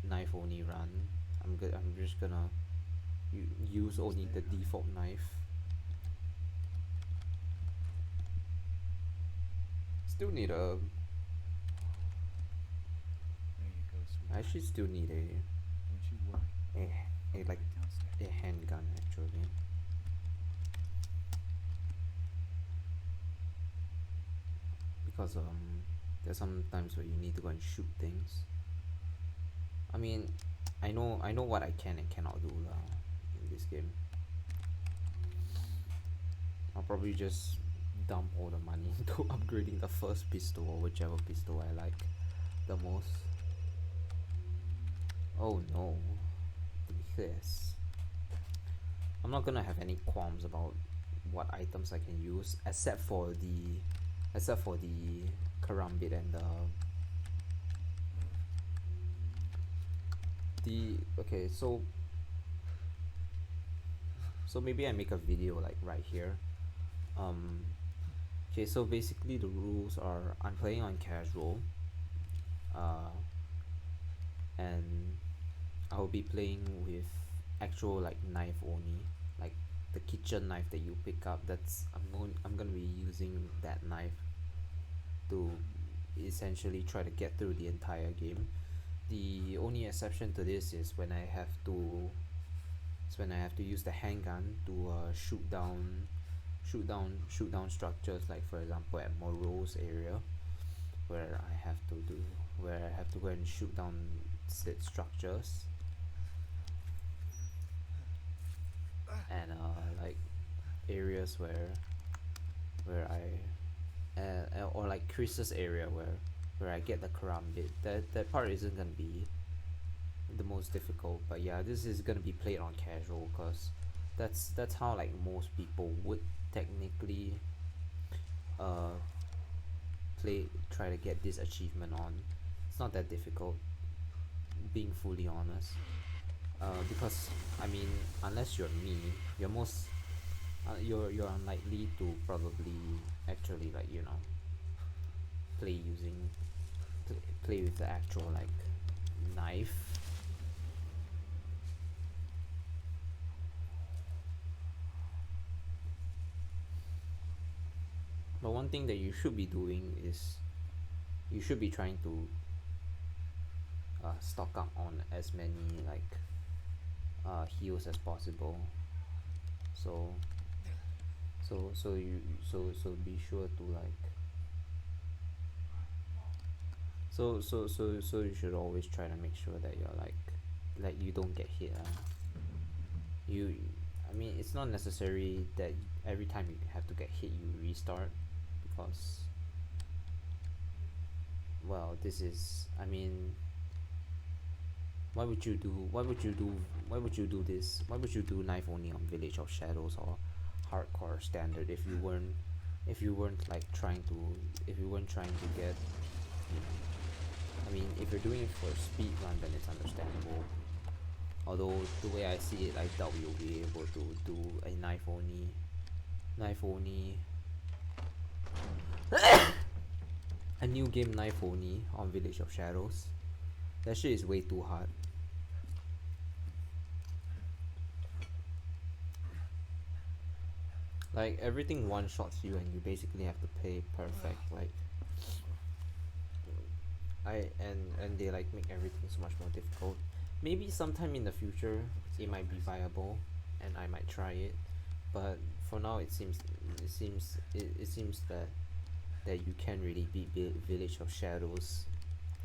knife only run. I'm just gonna use only the default knife. Still need a. There you go, sweetheart. I actually still need Don't you worry. a like Right downstairs. a handgun actually. Because there's some times where you need to go and shoot things. I mean, I know what I can and cannot do lah in this game. I'll probably just dump all the money into upgrading the first pistol or whichever pistol I like the most. Oh no, this. I'm not gonna have any qualms about what items I can use except for the karambit and the okay, so maybe I make a video like right here. Okay, so basically the rules are I'm playing on casual, uh, and I'll be playing with actual like knife only, like the kitchen knife that you pick up. I'm gonna be using that knife to essentially try to get through the entire game. The only exception to this is when I have to use the handgun to shoot down structures, like for example at Morose area where I have to go and shoot down said structures, and like areas where or like Chris's area where I get the karambit. That part isn't gonna be the most difficult, but yeah, this is gonna be played on casual because that's how like most people would technically uh try to get this achievement on. It's not that difficult, being fully honest. Because I mean, unless you're me, you're unlikely to probably actually like play using play with the actual like knife. But one thing that you should be doing is you should be trying to stock up on as many like heals as possible. So so be sure to like so you should always try to make sure that you're like you don't get hit. You I mean, it's not necessary that every time you have to get hit you restart, because well, this is I mean, why would you do this why would you do knife only on Village of Shadows or hardcore standard if you weren't like trying to if you weren't trying to get, I mean, if you're doing it for a speed run, then it's understandable. Although the way I see it, I doubt you'll be able to do a knife only a new game knife only on Village of Shadows. That shit is way too hard. Like everything one shots you and you basically have to play perfect. Like and they like make everything so much more difficult. Maybe sometime in the future it might be viable and I might try it, but for now it seems that you can't really beat Village of Shadows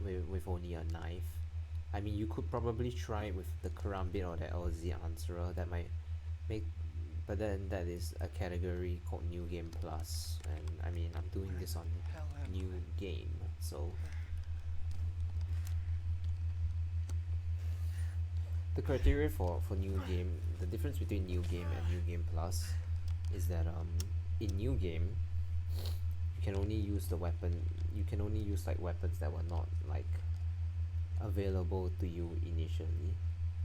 with only a knife. I mean, you could probably try it with the Karambit or the LZ Answerer. That might make, but then that is a category called New Game Plus, and I mean, I'm doing this on New Game, so the criteria for New Game, the difference between New Game and New Game Plus is that in New Game you can only use like weapons that were not like available to you initially,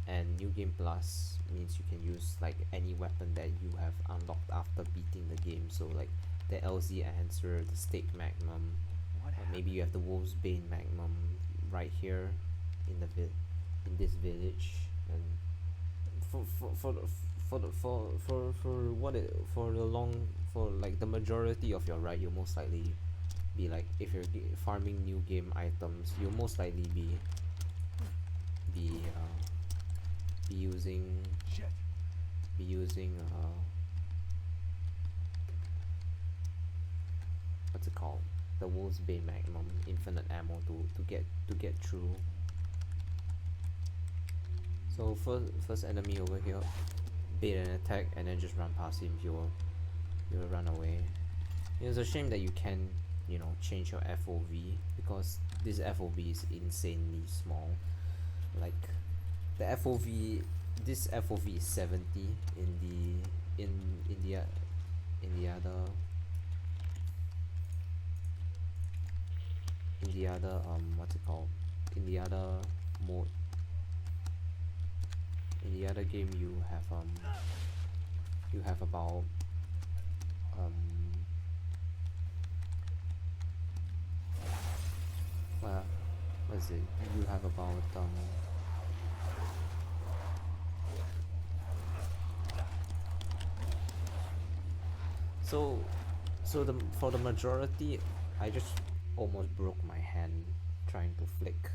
and New Game Plus means you can use like any weapon that you have unlocked after beating the game. So like the LZ Answer, the Stake Magnum, or maybe you have the Wolf's Bane Magnum right here in the this village, and for what it for the long for like the majority of your ride, you'll most likely be like, if you're farming new game items, you'll most likely be uh, be using Shit. be using what's it called, the Wolf's Bane Magnum infinite ammo to get through. So first enemy over here, bait an attack and then just run past him. You'll run away. It's a shame that you can, you know, change your FOV, because this FOV is insanely small. Like the FOV, this FOV is 70 in the other what's it called, in the other mode. In the other game you have about what is it, you have about so for the majority, I just almost broke my hand trying to flick.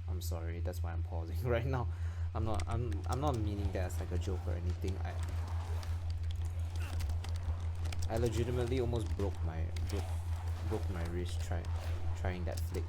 I'm sorry, that's why I'm pausing right now. I'm not meaning that as like a joke or anything. I legitimately almost broke my wrist trying that flick.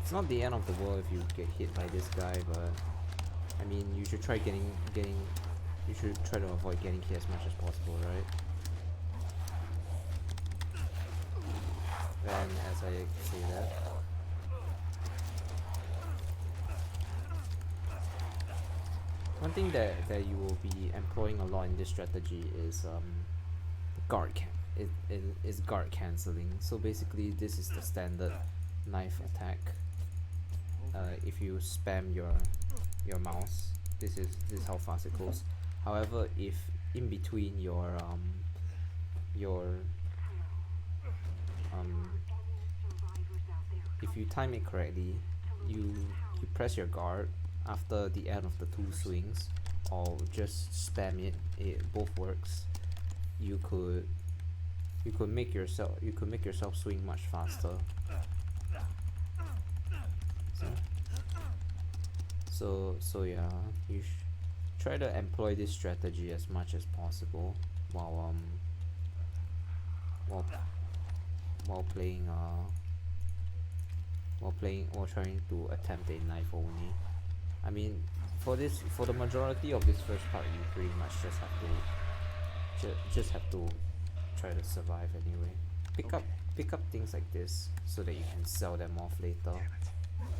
It's not the end of the world if you get hit by this guy, but I mean, you should try you should try to avoid getting hit as much as possible, right? And as I say that, one thing that you will be employing a lot in this strategy is guard cancelling. So basically, this is the standard knife attack. If you spam your mouse, this is how fast it goes. However, if in between if you time it correctly, you press your guard after the end of the two swings, or just spam it, both works. You could make yourself swing much faster. So yeah, you try to employ this strategy as much as possible while trying to attempt a knife only. I mean, for the majority of this first part, you pretty much just have to try to survive anyway. Pick up things like this so that you can sell them off later.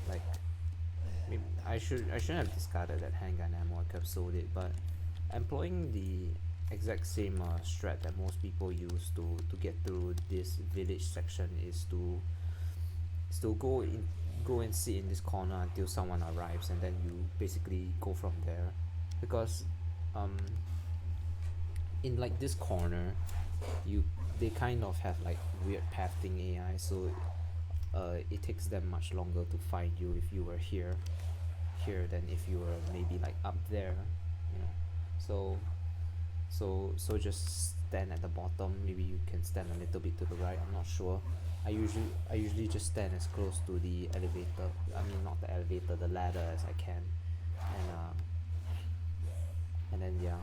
Like, maybe I shouldn't have discarded that handgun ammo. I could have sold it, but employing the exact same strat that most people use to get through this village section is to go and sit in this corner until someone arrives, and then you basically go from there. Because in like this corner, they kind of have like weird pathing AI, so it takes them much longer to find you if you were here than if you were maybe like up there, you know. So just stand at the bottom. Maybe you can stand a little bit to the right, I'm not sure. I usually just stand as close to the elevator, I mean not the elevator, the ladder, as I can, and then yeah.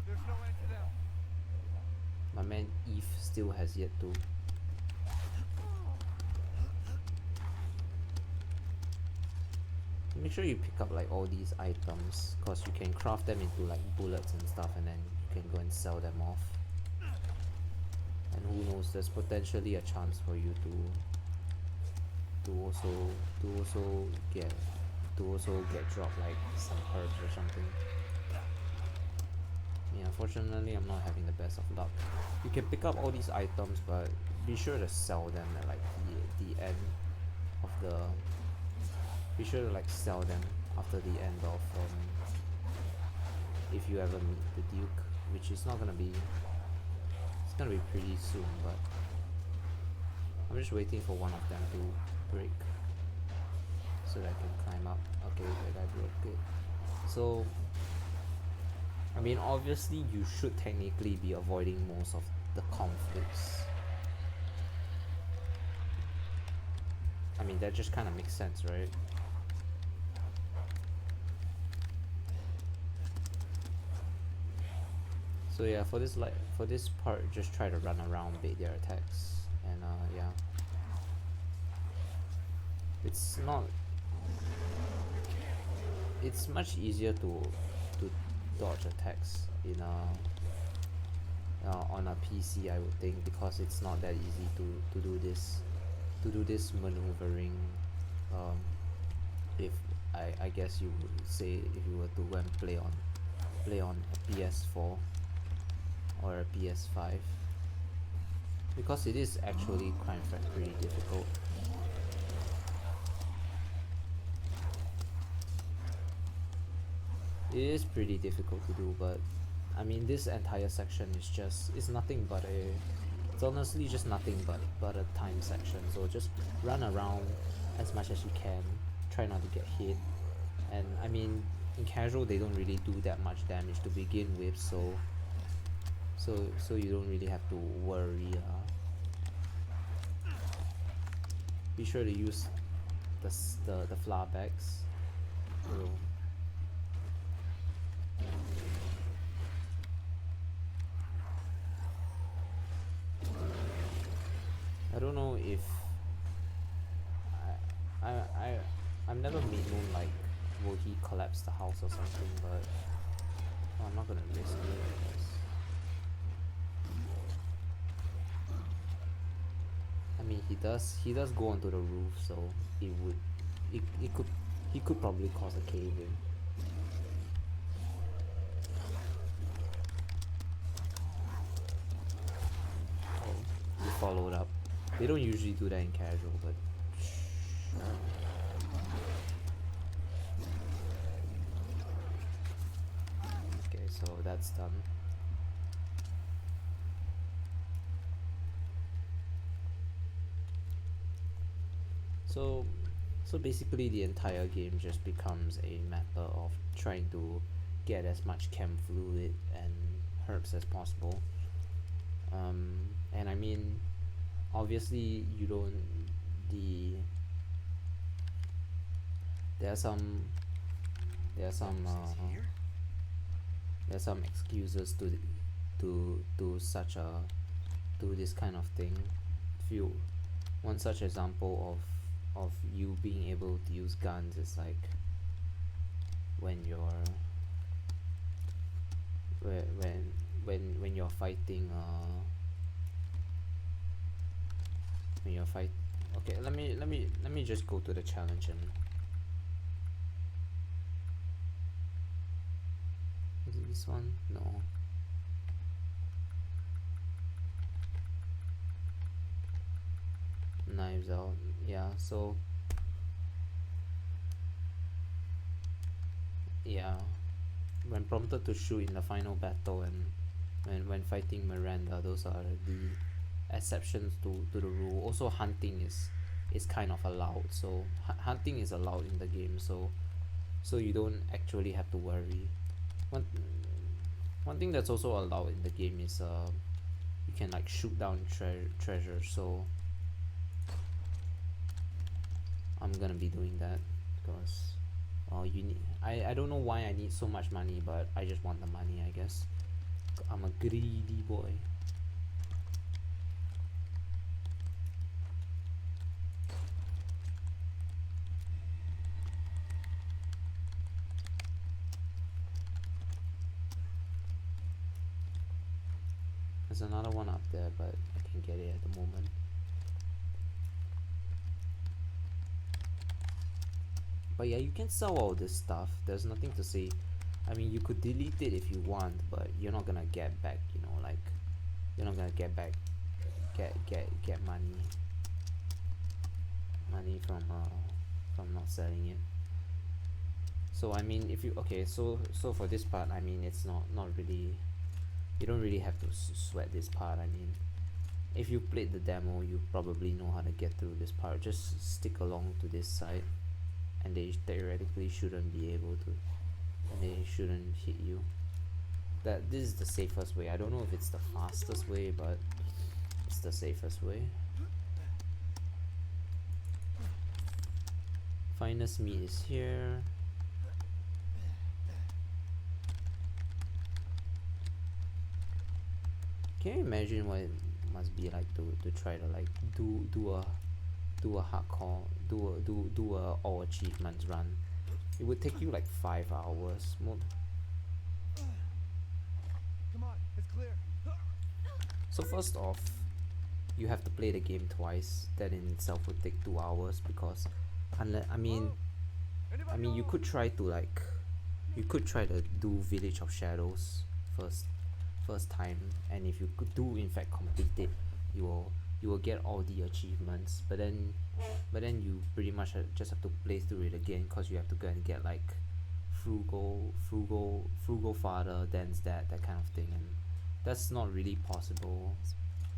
There's no end to them. My man Eve still has yet to. Make sure you pick up like all these items, cause you can craft them into like bullets and stuff, and then you can go and sell them off. And who knows, there's potentially a chance for you to also get dropped like some herbs or something. Yeah, unfortunately I'm not having the best of luck. You can pick up all these items, but be sure to sell them at like the end of the. Be sure to like sell them after the end of if you ever meet the Duke, which is not gonna be. It's gonna be pretty soon, but I'm just waiting for one of them to break so that I can climb up. Okay, that guy broke it. So, I mean, obviously, you should technically be avoiding most of the conflicts. I mean, that just kind of makes sense, right? So yeah, for this part, just try to run around, bait their attacks, and yeah. It's not. It's much easier to dodge attacks in on a PC, I would think, because it's not that easy to do this maneuvering. If I guess you would say if you were to go and play on a PS4 or a PS5, because it is actually quite pretty difficult. It is pretty difficult to do, but I mean, this entire section is nothing but it's honestly just nothing but a time section. So just run around as much as you can, try not to get hit, and I mean, in casual they don't really do that much damage to begin with, so you don't really have to worry. Be sure to use the flower bags. So, I don't know if I've never made known like will he collapse the house or something, but I'm not gonna risk it, I guess. I mean, he does go onto the roof, so he could probably cause a cave in. Oh, he followed up. They don't usually do that in casual, but okay, so that's done. So basically the entire game just becomes a matter of trying to get as much chem fluid and herbs as possible. And I mean, obviously you don't the there are some excuses to such a to this kind of thing. One such example of you being able to use guns is like when you're when you're fighting okay, let me just go to the challenge and is it this one? No. Knives Out, yeah, so yeah, when prompted to shoot in the final battle and when fighting Miranda, those are the exceptions to the rule. Also hunting is kind of allowed, so hunting is allowed in the game, so you don't actually have to worry. One thing that's also allowed in the game is you can like shoot down treasure, so I'm gonna be doing that because you need I don't know why I need so much money, but I just want the money, I guess. I'm a greedy boy. There's another one up there, but I can't get it at the moment. But yeah, you can sell all this stuff. There's nothing to say. I mean, you could delete it if you want, but you're not gonna get back, like, you're not gonna get back get money from not selling it. So I mean, if you okay, so for this part, I mean, it's not really, you don't really have to sweat this part. I mean, if you played the demo, you probably know how to get through this part. Just stick along to this side, and they theoretically shouldn't be able to, and they shouldn't hit you. That this is the safest way. I don't know if it's the fastest way, but it's the safest way. Finest meat is here. Can you imagine what it must be like to try to like do a hardcore do a all achievements run? It would take you like 5 hours. Come on, it's clear. So first off, you have to play the game twice. That in itself would take 2 hours because unless I mean you could try to like do Village of Shadows first time, and if you could do in fact complete it, you will get all the achievements, but then you pretty much just have to play through it again because you have to go and get like frugal father, Dan's dad, that kind of thing, and that's not really possible.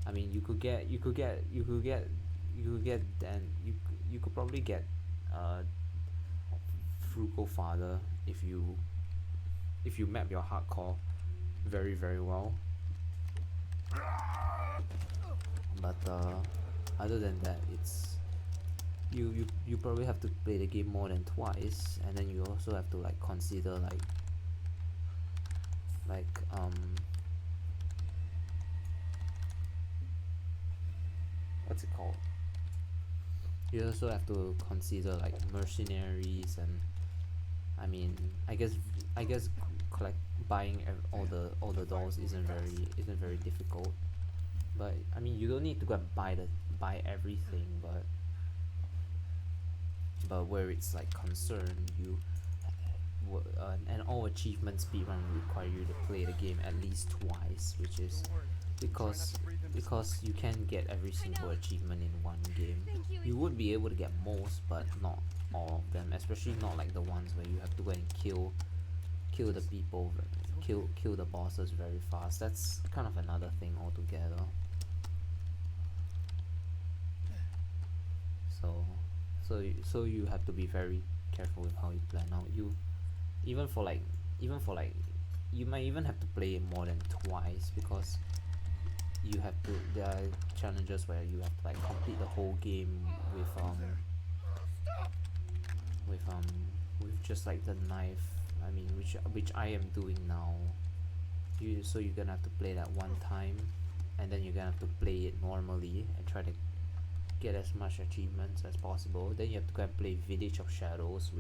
I mean, you could probably get frugal father if you map your hardcore very well, but other than that, it's you probably have to play the game more than twice, and then you also have to like consider what's it called, you also have to consider like mercenaries, and I mean, I guess buying all the dolls isn't very difficult, but I mean, you don't need to go and buy everything, but where it's like concerned, an all achievement speedrun will require you to play the game at least twice, which is because you can get every single achievement in one game. You would be able to get most, but not all of them, especially not like the ones where you have to go and kill the people, kill the bosses very fast. That's kind of another thing altogether. So you have to be very careful with how you plan out. Even for like you might even have to play it more than twice, because there are challenges where you have to like complete the whole game with just like the knife. I mean, which I am doing now. So you're gonna have to play that one time, and then you're gonna have to play it normally and try to get as much achievements as possible. Then you have to go and play Village of Shadows,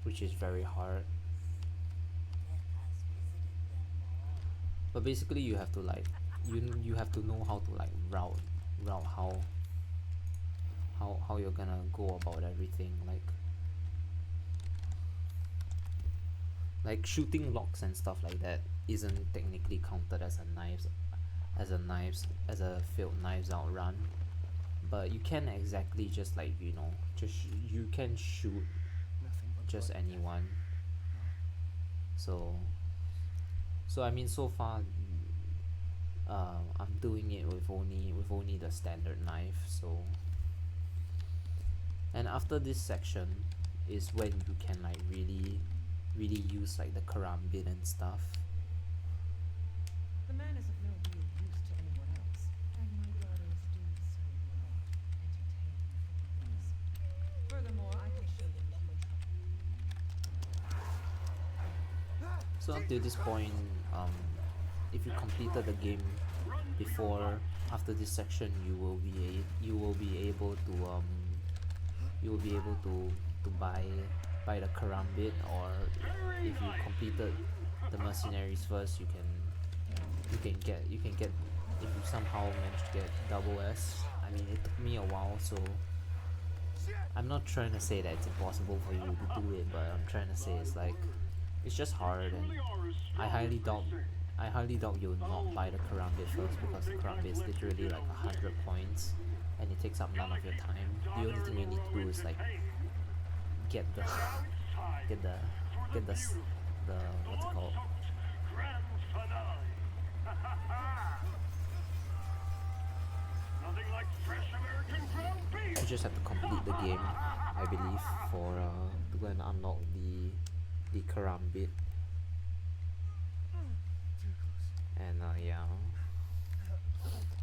which is very hard. But basically, you have to like you have to know how to like route how you're gonna go about everything, like shooting locks and stuff like that isn't technically counted as a failed Knives Out run, but you can exactly just like you can shoot just anyone. So I mean, so far I'm doing it with only the standard knife. So, and after this section is when you can like really use like the karambit and stuff. The man is of no real use to anyone else, and my daughters do so well, entertaining foreigners. Furthermore, I can show them human trouble. So up to this point, if you completed the game after this section, you will be able to buy the karambit, or if you completed the mercenaries first, you can get if you somehow manage to get double S. I mean, it took me a while, so I'm not trying to say that it's impossible for you to do it, but I'm trying to say it's just hard, and I highly doubt I highly doubt you'll not buy the Karambit first, because the Karambit is literally like 100 points and it takes up none of your time. The only thing you need to do is like get the get the get the what's it called, Nothing like fresh American ground beef. you just have to complete the game, I believe, for to go and unlock the Karambit. And yeah,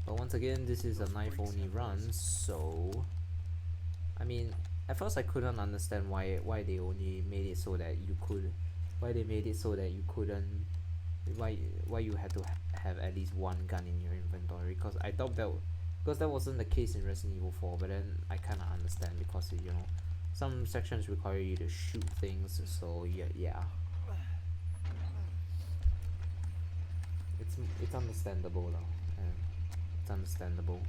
but once again, this is a knife only run, so I mean, at first I couldn't understand why they only made it so that you could, why they made it so that you couldn't, why you had to have at least one gun in your inventory, because I thought that, because that wasn't the case in Resident Evil 4, but then I kind of understand, because you know, some sections require you to shoot things, so yeah. It's understandable though, and it's understandable.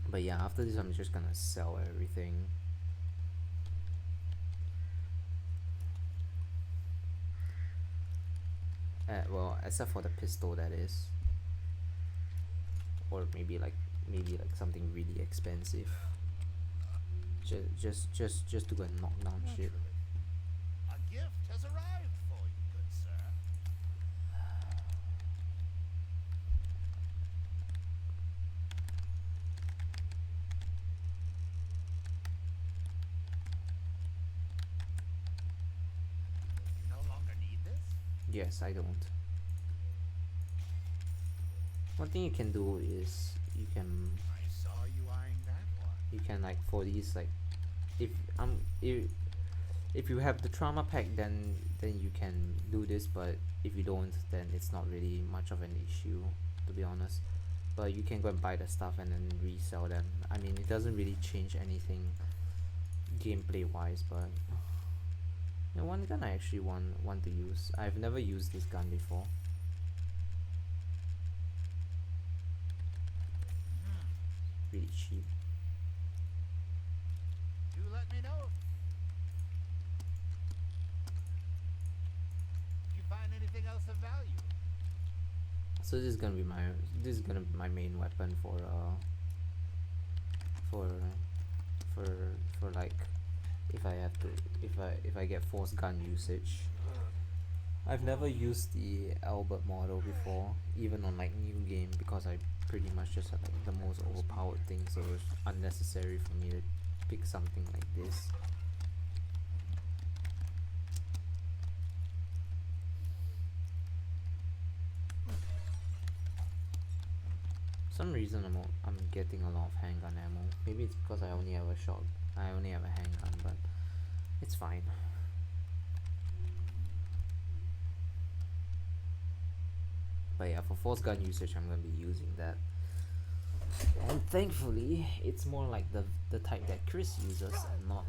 But yeah, after this I'm just gonna sell everything. Well, except for the pistol, that is. Or maybe like something really expensive. Just to go and knock down shit. A gift has arrived for you, good sir. You no longer need this? Yes, I don't. One thing you can do is you can I saw you eyeing that one. like, for these, like, if if you have the trauma pack, then you can do this, but if you don't, then it's not really much of an issue, to be honest. But you can go and buy the stuff and then resell them. I mean, it doesn't really change anything gameplay wise, but you know, one gun I actually want to use. I've never used this gun before. Really cheap. Do let me know if you find anything else of value. So this is gonna be my main weapon for like, if I have to, if I get forced gun usage. I've never used the Albert model before, even on like new game, because I pretty much just had like the most overpowered thing, so it was unnecessary for me to pick something like this. Some reason I'm getting a lot of handgun ammo. Maybe it's because I only have a handgun, but it's fine. But yeah, for force gun usage, I'm gonna be using that. And thankfully, it's more like the type that Chris uses, and not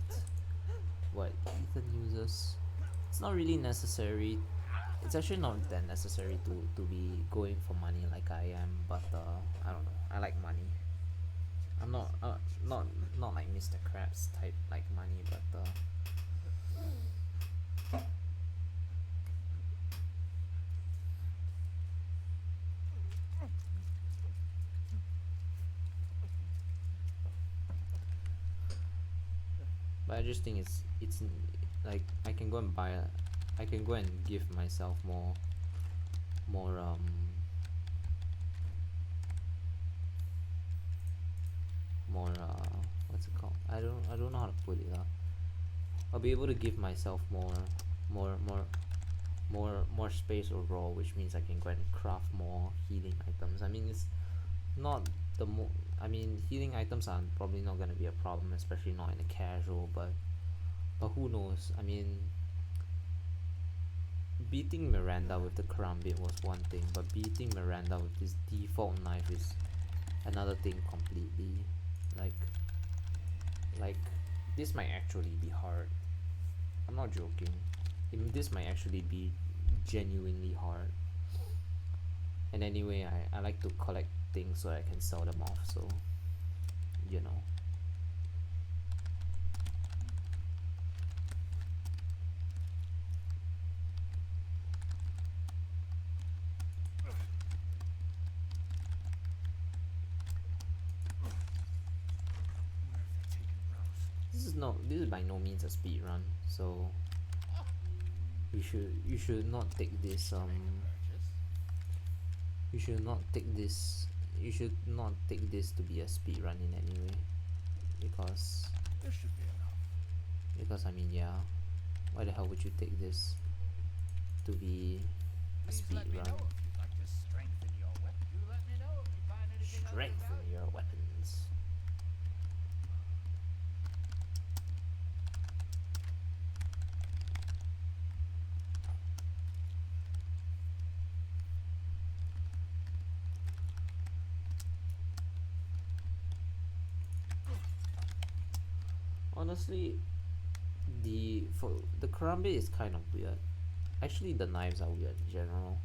what Ethan uses. It's not really necessary. It's actually not that necessary to be going for money like I am, but I don't know. I like money. I'm not like Mr. Krabs type like money, but I just think it's like I can go and give myself more what's it called? I don't know how to put it up. I'll be able to give myself more space overall, which means I can go and craft more healing items. I mean, it's not the I mean, healing items are probably not gonna be a problem, especially not in a casual, but who knows? I mean, beating Miranda with the Karambit was one thing, but beating Miranda with this default knife is another thing completely. Like this might actually be hard. I'm not joking. This might actually be genuinely hard. And anyway, I like to collect things so I can sell them off, so you know. this is by no means a speed run, so you should not take this Purchase. you should not take this to be a speed run in any way, because This should be enough. I mean, yeah, why the hell would you take this to be a Please speed let me run? know if you'd like to strengthen your weapon. Do let me know if you find anything of Strengthen value. your weapons. Honestly, the karambit is kind of weird. Actually, the knives are weird in general.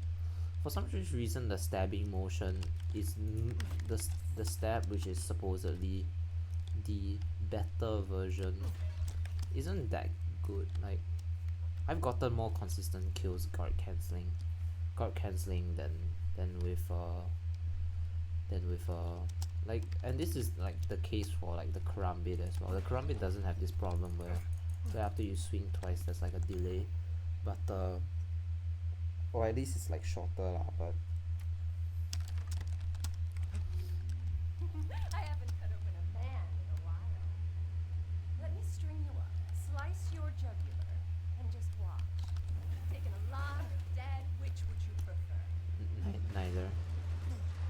For some strange reason, the stabbing motion is the stab, which is supposedly the better version, isn't that good. Like, I've gotten more consistent kills guard cancelling than with like, and this is like the case for like the karambit as well. The karambit doesn't have this problem where after you swing twice there's like a delay, but or at least it's like shorter lah, but I haven't cut open a man in a while. Let me string you up, slice your jugular, and just watch. Taken alive or dead, which would you prefer? neither.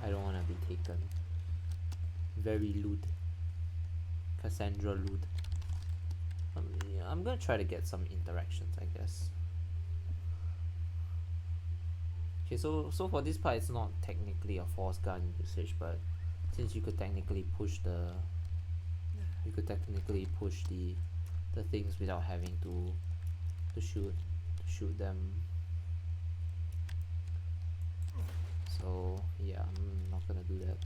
I don't want to be taken. Very lewd. Cassandra lewd. Yeah, I'm gonna try to get some interactions, I guess. Okay, so for this part, it's not technically a force gun usage, but since you could technically push the things without having to shoot them. So yeah, I'm not gonna do that.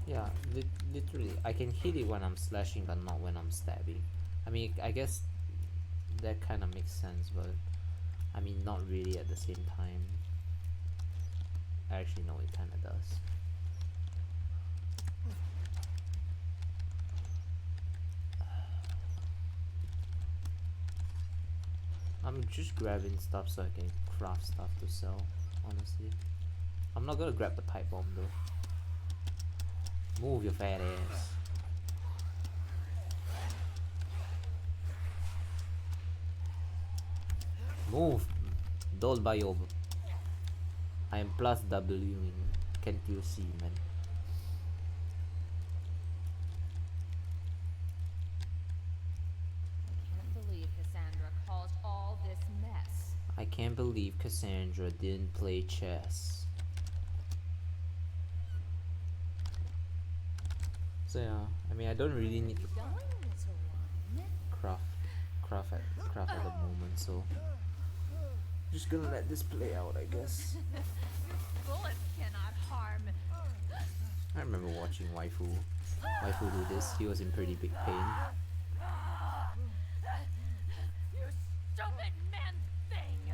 Yeah, literally, I can hit it when I'm slashing, but not when I'm stabbing. I mean, I guess that kind of makes sense, but I mean, not really at the same time. Actually, no, it kind of does. I'm just grabbing stuff so I can craft stuff to sell, honestly. I'm not gonna grab the pipe bomb though. Move your fat ass. Move. Don't buy over. I am plus Wing. Can't you see, man? Can't believe Cassandra caused all this mess. I can't believe Cassandra didn't play chess. So yeah, I mean, I don't really need to Going, little one. craft at the moment, so just gonna let this play out, I guess. Bullets cannot harm. I remember watching Waifu do this. He was in pretty big pain. You stupid man thing!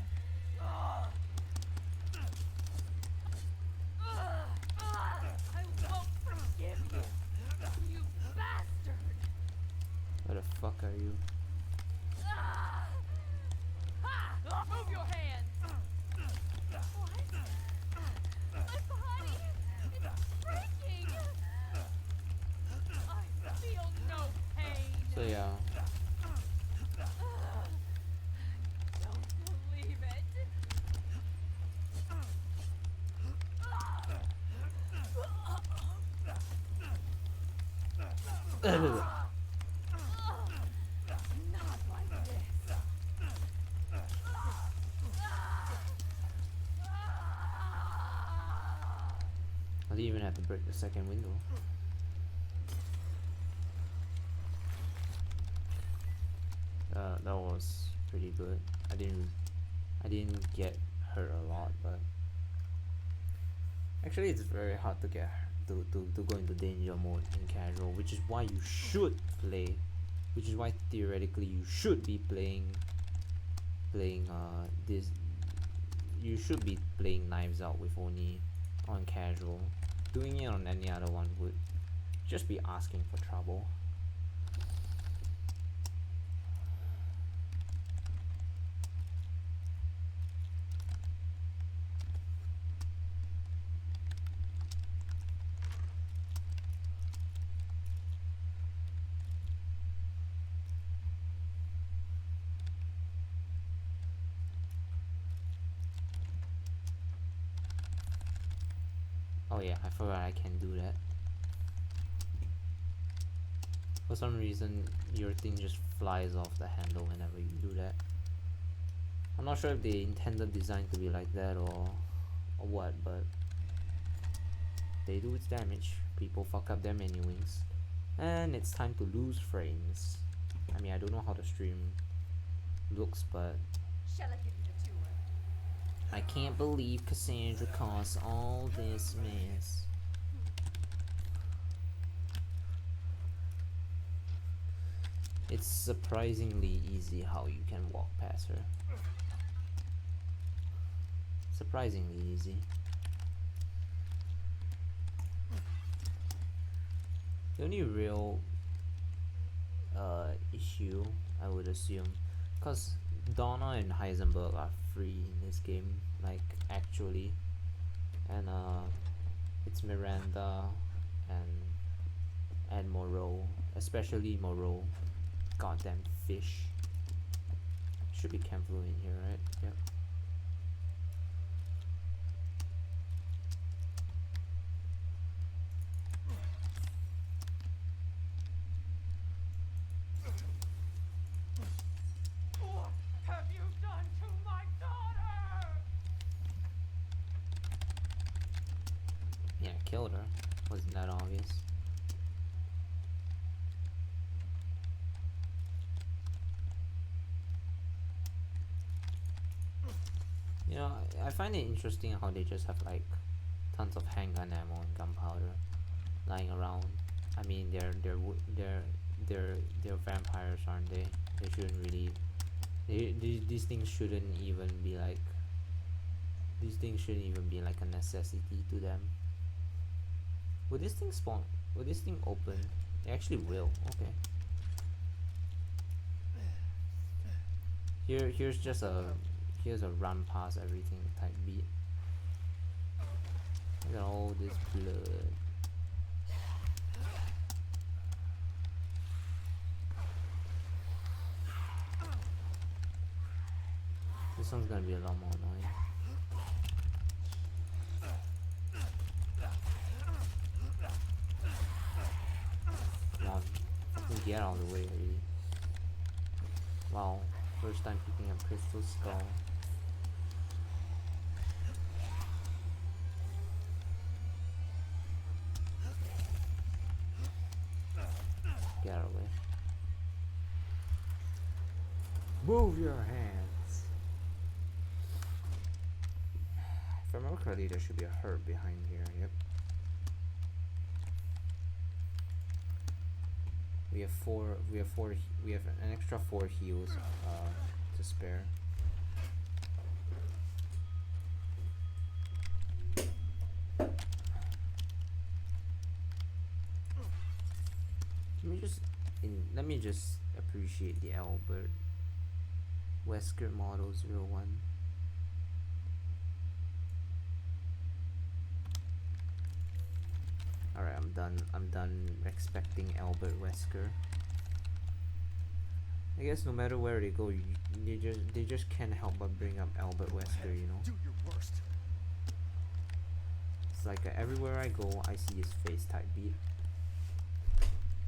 I won't forgive you, you bastard! Where the fuck are you? Move your hands! What? My body! It's breaking! I feel no pain! So yeah, Don't believe it! Not like this! I didn't even have to break the second window. That was pretty good. I didn't get hurt a lot, but actually it's very hard to get to go into danger mode in casual, which is why you should play, which is why theoretically you should be playing playing this. You should be playing Knives Out with only on casual. Doing it on any other one would just be asking for trouble. Oh yeah, I forgot I can do that. For some reason, your thing just flies off the handle whenever you do that. I'm not sure if they intended design to be like that or what, but they do its damage. People fuck up their menu wings. And it's time to lose frames. I mean, I don't know how the stream looks, but Shall I give you the tour? I can't believe Cassandra caused all this mess. It's surprisingly easy how you can walk past her. Surprisingly easy. The only real issue, I would assume, because Donna and Heisenberg are free in this game, like actually, and it's Miranda and Moreau, especially Moreau. Goddamn fish. Should be Kenfu in here, right? Yep. What have you done to my daughter? Yeah, killed her. Wasn't that obvious? You know, I find it interesting how they just have like tons of handgun ammo and gunpowder lying around. I mean, they're vampires, aren't they? They shouldn't really. These things shouldn't even be like. These things shouldn't even be like a necessity to them. Would this thing spawn? Would this thing open? It actually will. Okay. Here's a run past everything type beat. Look at all this blood. This one's gonna be a lot more annoying. Come on, fucking get out of the way already. Wow, first time picking up Crystal Skull. Get out of the way. Move your hands. If I remember correctly, there should be a herb behind here. Yep. We have an extra 4 heals to spare. Let me just appreciate the Albert Wesker Model 01. Alright, I'm done expecting Albert Wesker. I guess no matter where they go, they just can't help but bring up Albert Wesker, you know. Do your worst. It's like everywhere I go, I see his face type beat.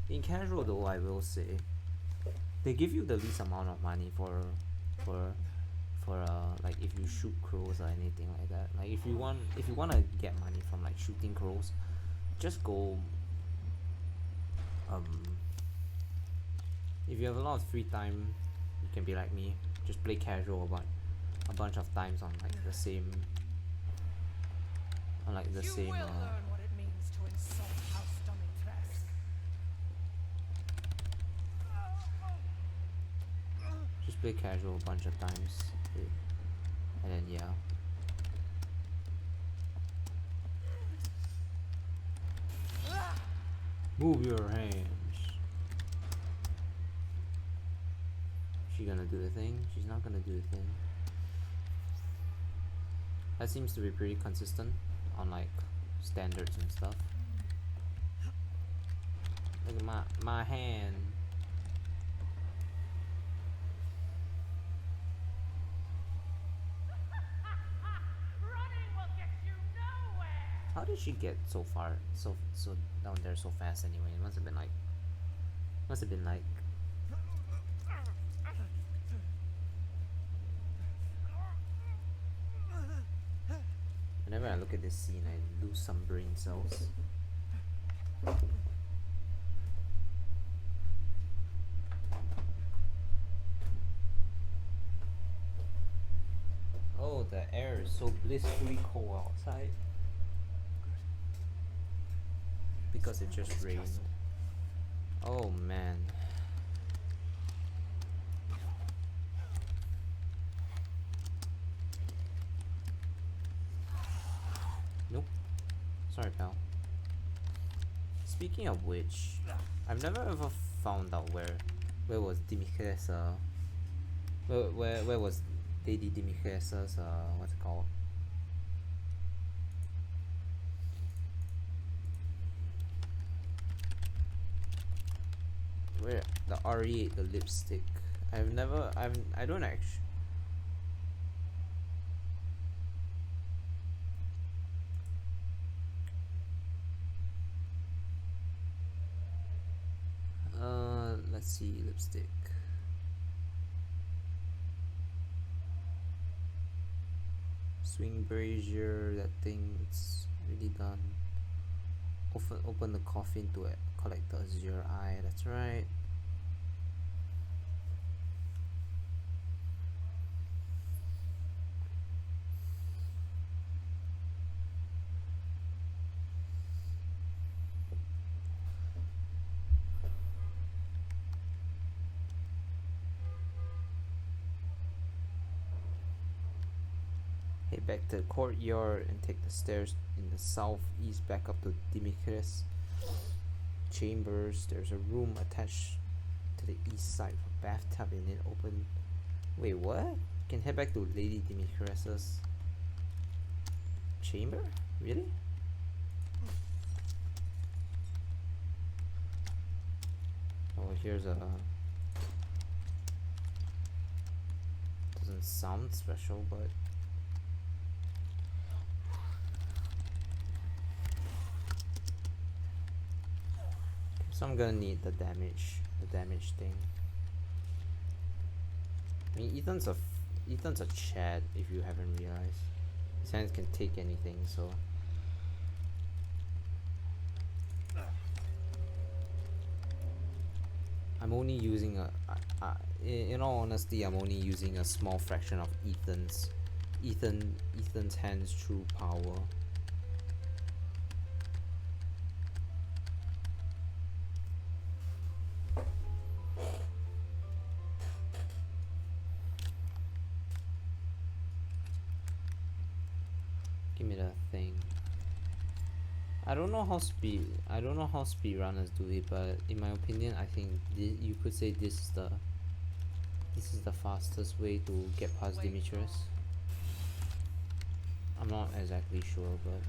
In casual though, I will say, they give you the least amount of money for like if you shoot crows or anything like that. Like if you wanna get money from like shooting crows, just go. If you have a lot of free time, you can be like me. Just play casual about a bunch of times on like the same. On like the same. You will learn what it means to insult House Domitress. Just play casual a bunch of times. it. And then yeah. Move your hands. She gonna do the thing? She's not gonna do the thing. That seems to be pretty consistent on like standards and stuff. Look at my hand. Running will get you nowhere. How did she get so far, so down there so fast anyway? It must have been like whenever I look at this scene, I lose some brain cells. Oh, the air is so blissfully cold outside. Because it just rained. Oh man. Nope. Sorry, pal. Speaking of which, I've never ever found out where was Dimitri's where was Lady Dimitri's what's it called? Where the RE8, the lipstick. I don't actually. Let's see, lipstick. Swing brazier, that thing, it's really done. Open the coffin to collect the azure eye, that's right. Head back to the courtyard and take the stairs in the southeast back up to Dimitri's chambers. There's a room attached to the east side with a bathtub in it. Open. Wait, what? You can head back to Lady Dimitri's chamber? Really? Oh, here's a. Doesn't sound special, but. So I'm gonna need the damage thing. I mean, Ethan's a Chad, if you haven't realized. His hands can take anything, so. I'm only using in all honesty, I'm only using a small fraction of Ethan's hands' true power. Give me the thing. I don't know how speedrunners do it, but in my opinion, I think you could say this is the fastest way to get past Dimitri's. I'm not exactly sure, but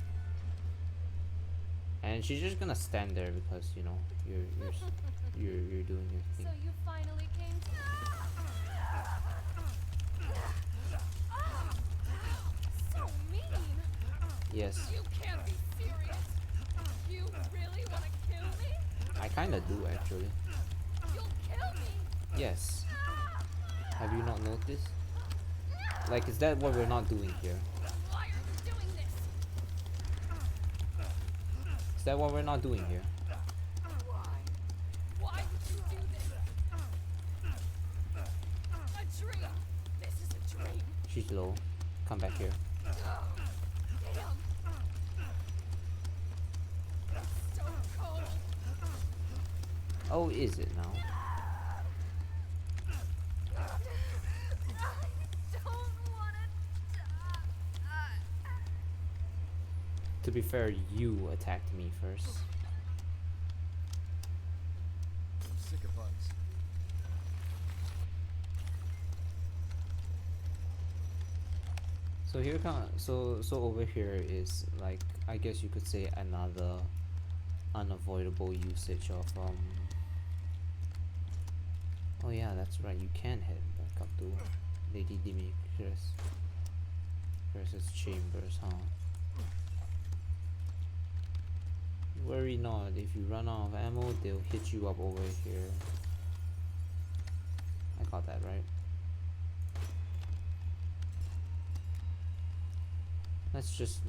and she's just gonna stand there because you know you're doing your thing. So you finally came to so mean. Yes, You can't be serious. You really want to kill me? I kinda do actually. You'll kill me. Yes. Have you not noticed? Like, is that what we're not doing here? Why are you doing this? Is that what we're not doing here? Why? Why would you do this? A dream. This is a dream. She's low. Come back here. Damn. It's so cold. Oh, is it now? I don't be fair, you attacked me first. I'm sick of bugs. So here so over here is like, I guess you could say, another unavoidable usage of oh yeah, that's right, you can head back up to Lady Demetrius versus Chambers, huh? Worry not, if you run out of ammo, they'll hit you up over here. I got that right. Let's just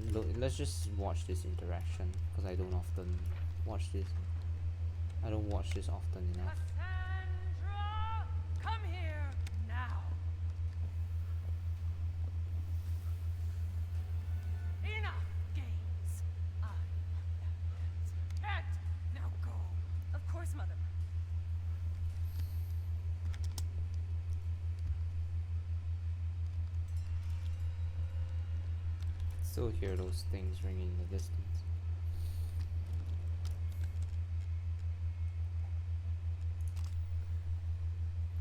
watch this interaction, because I don't often watch this. I don't watch this often enough. Cassandra, come here now. Enough games. Cat, now go. Of course, Mother. Still hear those things ringing in the distance.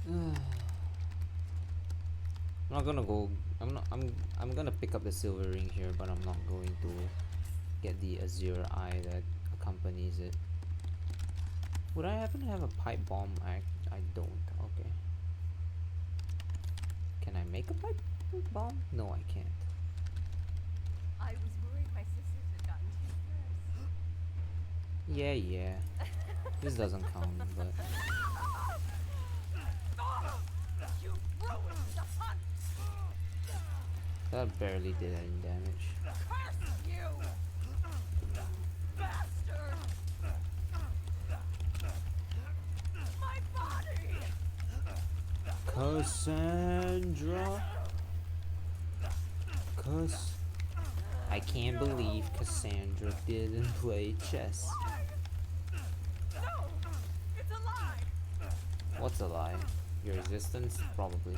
I'm not gonna go. I'm gonna pick up the silver ring here, but I'm not going to get the azure eye that accompanies it. Would I happen to have a pipe bomb? I don't. Okay. Can I make a pipe bomb? No, I can't. I was worried my sisters had gotten too fierce. Yeah. This doesn't count, but You ruined the hunt. that barely did any damage. Curse you, bastard. My body. Cassandra? I can't believe Cassandra didn't play chess. No, it's a lie. What's a lie? Your existence? Probably.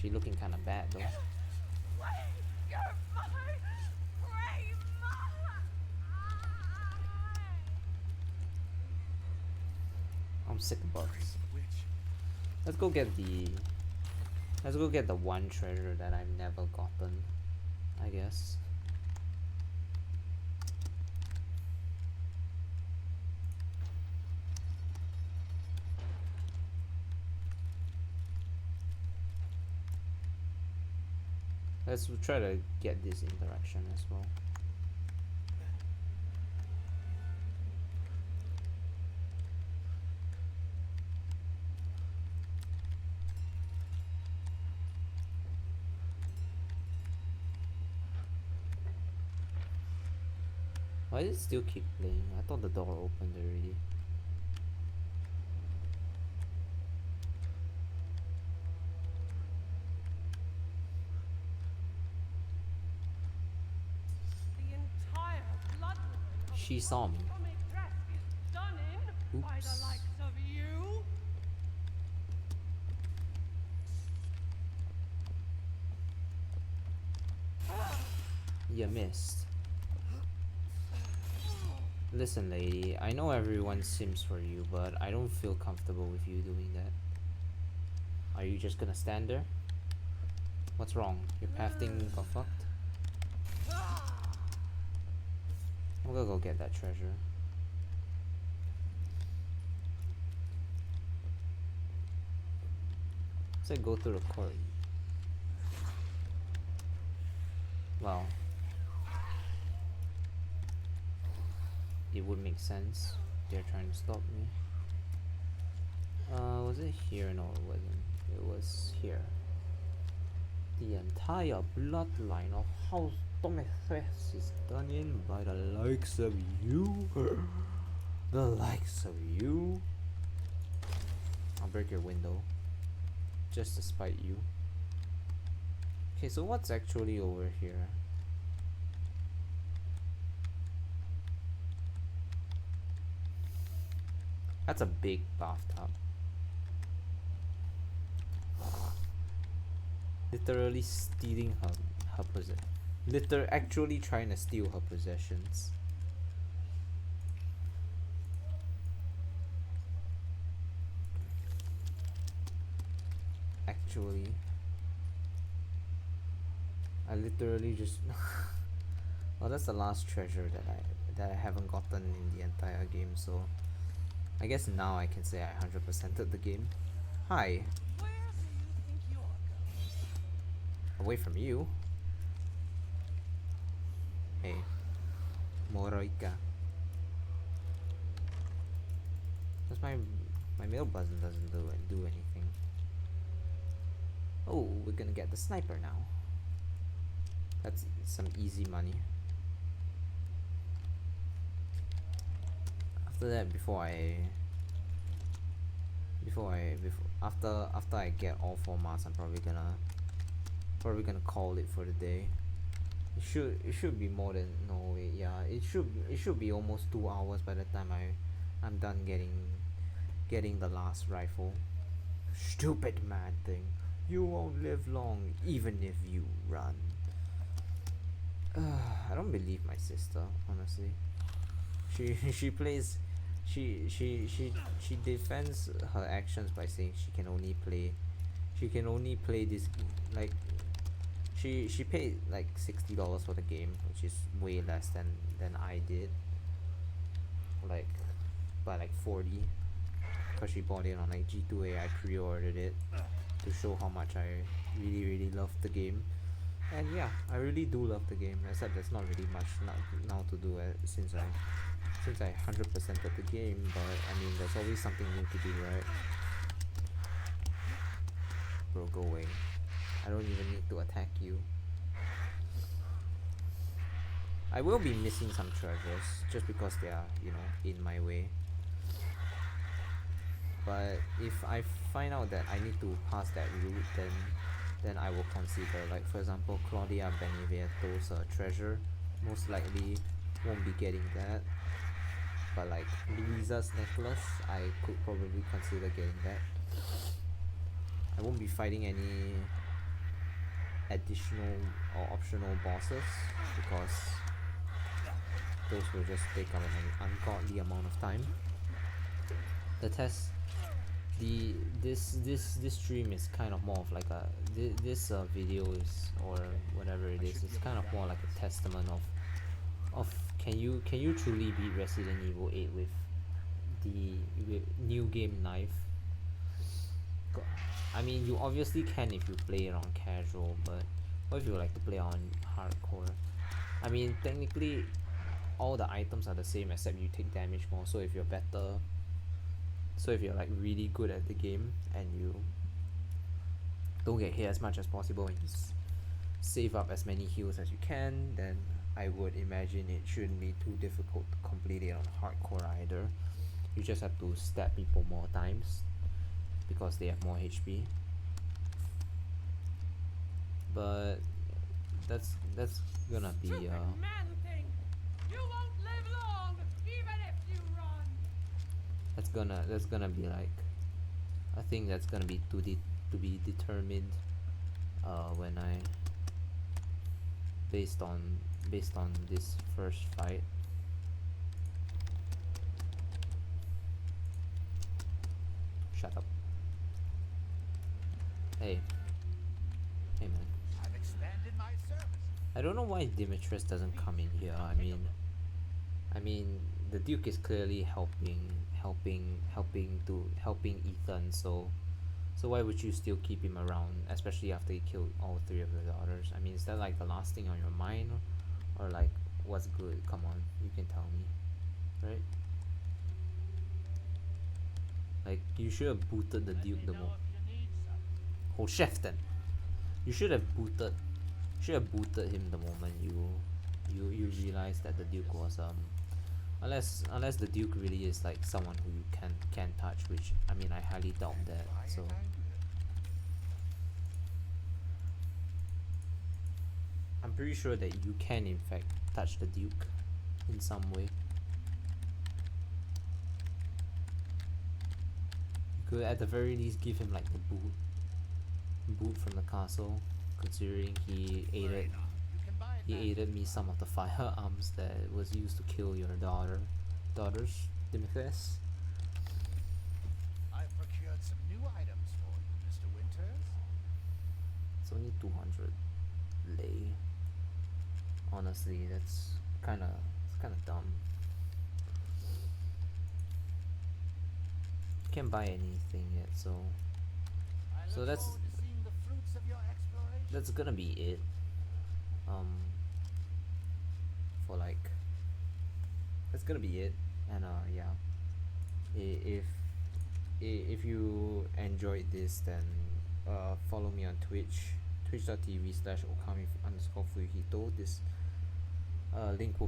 She looking kinda bad though. You're my prey. I'm sick of bugs. Witch. Let's go get the one treasure that I've never gotten, I guess. Let's try to get this interaction as well. Why does it still keep playing? I thought the door opened already. The entire bloodline of She saw me. Atomic Dress is done in by Oops. the likes of you. You missed. Listen, lady, I know everyone sims for you, but I don't feel comfortable with you doing that. Are you just gonna stand there? What's wrong? Your path thing got fucked? I'm gonna go get that treasure. Let's go through the court. Well, it would make sense. They're trying to stop me. Was it here? No, it wasn't. It was here. The entire bloodline of House Domethres is done in by the likes of you. The likes of you. I'll break your window. Just to spite you. Okay, so what's actually over here? That's a big bathtub. Literally stealing her actually trying to steal her possessions. Actually, I literally just well, that's the last treasure that I haven't gotten in the entire game, so I guess now I can say I 100%ed the game. Hi. Where do you think you're going? Away from you. Hey, Moroika. Cause my mail button doesn't do anything. Oh, we're gonna get the sniper now. That's some easy money. After that, after I get all 4 masks, I'm probably gonna call it for the day. It should be more than, no wait, yeah, it should be almost 2 hours by the time I'm done getting the last rifle. Stupid mad thing. You won't live long even if you run. I don't believe my sister, honestly. She plays she defends her actions by saying she can only play this, like she paid like $60 for the game, which is way less than I did, like by like 40, because she bought it on like G2A. I pre-ordered it to show how much I really love the game. And yeah, I really do love the game, except there's not really much now to do since I 100%ed the game, but I mean there's always something new to do, right? Bro, go away. I don't even need to attack you. I will be missing some treasures just because they are, you know, in my way. But if I find out that I need to pass that route, then I will consider, like for example, Claudia Beneveto's treasure. Most likely won't be getting that. But like Luisa's necklace, I could probably consider getting that. I won't be fighting any additional or optional bosses because those will just take up an ungodly amount of time. This stream is kind of more of like a this video is, or whatever it is, it's kind of more like a testament of can you truly beat Resident Evil 8 with the new game knife? I mean, you obviously can if you play it on casual, but what if you like to play on hardcore? I mean, technically all the items are the same except you take damage more. So if you're like really good at the game and you don't get hit as much as possible and you save up as many heals as you can, then I would imagine it shouldn't be too difficult to complete it on hardcore either. You just have to stab people more times because they have more HP. But that's gonna be Stupid man thing! You won't live long, even if you run! that's gonna be like, I think that's gonna be to be determined when I based on this first fight. Shut up. Hey man, I've expanded my service. I don't know why Dimitris doesn't come in here. I mean the Duke is clearly helping Ethan, so why would you still keep him around, especially after he killed all 3 of the daughters? I mean, is that like the last thing on your mind, or like what's good? Come on, you can tell me, right? Like, you should have booted the Duke the moment. Oh, chef then. You should have booted him the moment you realized that the Duke was unless the Duke really is like someone who you can touch, which I mean I highly doubt that. So I'm pretty sure that you can in fact touch the Duke in some way. could at the very least give him like the boot from the castle, considering he Worry aided not. You can buy it he back. aided me some of the firearms that was used to kill your daughters, Dimithus. I've procured some new items for you, Mr. Winters. It's only 200 lei. Honestly, it's kind of dumb. Can't buy anything yet, so I So look that's- forward to seeing the fruits of your exploration. that's gonna be it. For like, that's gonna be it. And yeah, if you enjoyed this, then follow me on Twitch, twitch.tv/okami_fuhito. This link will